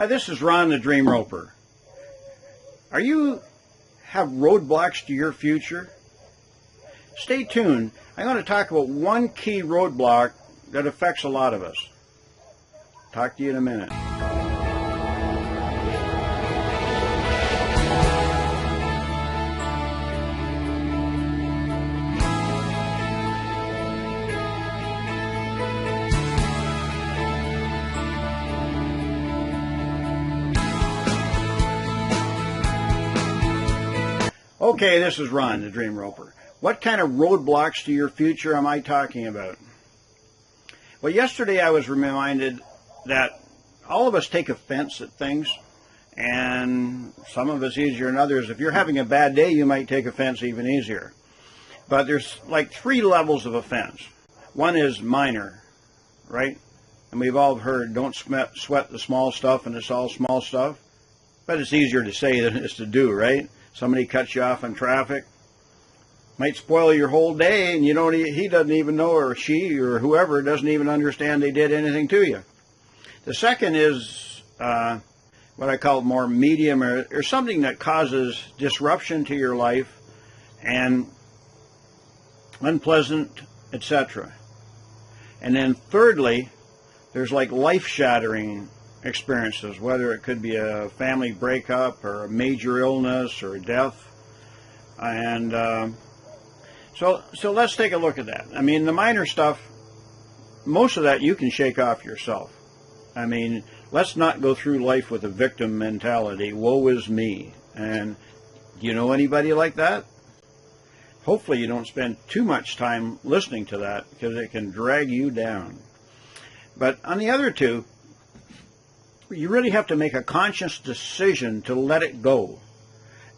Hi, this is Ron the Dream Roper. Are you have roadblocks to your future? Stay tuned. I'm going to talk about one key roadblock that affects a lot of us. Talk to you in a minute. Okay, this is Ron, the Dream Roper. What kind of roadblocks to your future am I talking about? Well, yesterday I was reminded that all of us take offense at things, and some of us easier than others. If you're having a bad day, you might take offense even easier. But there's like 3 levels of offense. One is minor, right? And we've all heard, don't sweat the small stuff, and it's all small stuff. But it's easier to say than it is to do, right? Somebody cuts you off in traffic, might spoil your whole day, and he doesn't even know, or she or whoever doesn't even understand they did anything to you. The second is what I call more medium, or something that causes disruption to your life and unpleasant, etc. And then thirdly, there's like life-shattering experiences, whether it could be a family breakup or a major illness or a death. And so let's take a look at that. I mean, the minor stuff, most of that you can shake off yourself. I mean, let's not go through life with a victim mentality. Woe is me. And do you know anybody like that? Hopefully you don't spend too much time listening to that, because it can drag you down. But on the other two, you really have to make a conscious decision to let it go.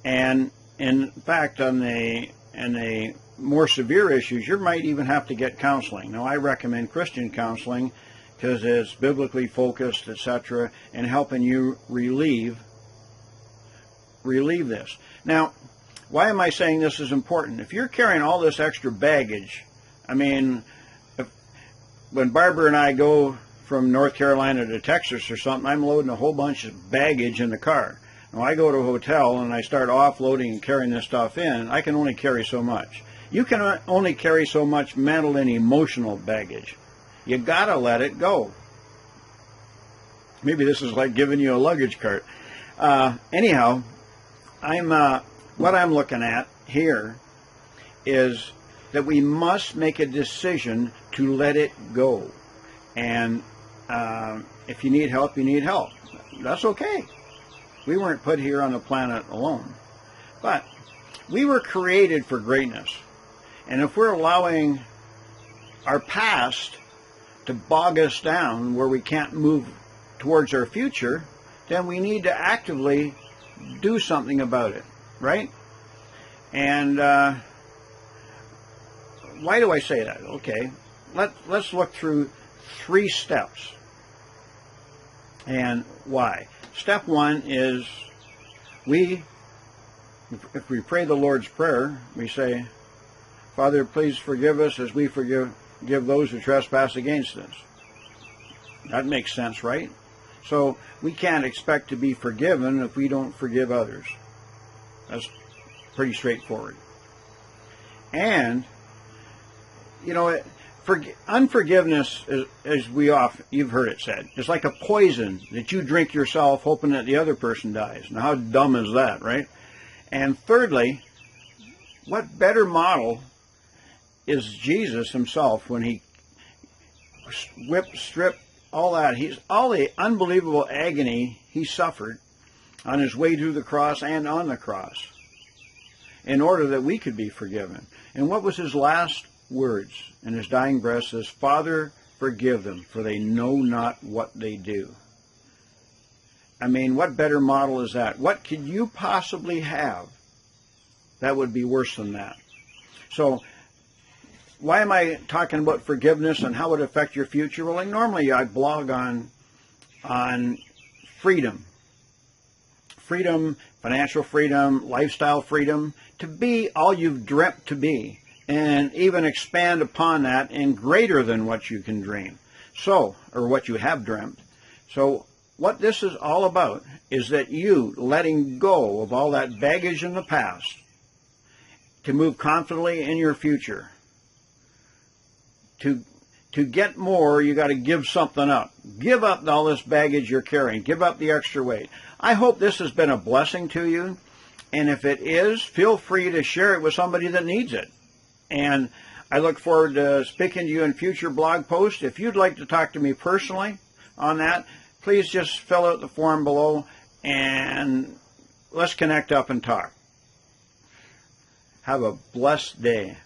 And in fact, in the more severe issues, you might even have to get counseling. Now, I recommend Christian counseling because it's biblically focused, etc., and helping you relieve this. Now, why am I saying this is important? If you're carrying all this extra baggage, I mean, when Barbara and I go from North Carolina to Texas or something, I'm loading a whole bunch of baggage in the car. Now, I go to a hotel and I start offloading and carrying this stuff in. I can only carry so much. You can only carry so much mental and emotional baggage. You gotta let it go. Maybe this is like giving you a luggage cart. Anyhow, what I'm looking at here is that we must make a decision to let it go. And if you need help, you need help. That's okay. We weren't put here on the planet alone. But we were created for greatness. And if we're allowing our past to bog us down where we can't move towards our future, then we need to actively do something about it, right? And why do I say that? Okay, let's look through 3 steps. And why? Step 1 is if we pray the Lord's Prayer, we say, Father, please forgive us as we forgive those who trespass against us. That makes sense, right? So we can't expect to be forgiven if we don't forgive others. That's pretty straightforward. And, unforgiveness, as you've heard it said, is like a poison that you drink yourself hoping that the other person dies. Now, how dumb is that, right? And thirdly, what better model is Jesus himself when he stripped all that. All the unbelievable agony he suffered on his way to the cross and on the cross in order that we could be forgiven. And what was his last words in his dying breath? Says, Father, forgive them, for they know not what they do. I mean, what better model is that? What could you possibly have that would be worse than that? So, why am I talking about forgiveness and how it would affect your future? Well, normally I blog on freedom. Freedom, financial freedom, lifestyle freedom, to be all you've dreamt to be, and even expand upon that and greater than what you can dream. So, or what you have dreamt. So, what this is all about is that you letting go of all that baggage in the past to move confidently in your future. To get more, you got to give something up. Give up all this baggage you're carrying. Give up the extra weight. I hope this has been a blessing to you. And if it is, feel free to share it with somebody that needs it. And I look forward to speaking to you in future blog posts. If you'd like to talk to me personally on that, please just fill out the form below and let's connect up and talk. Have a blessed day.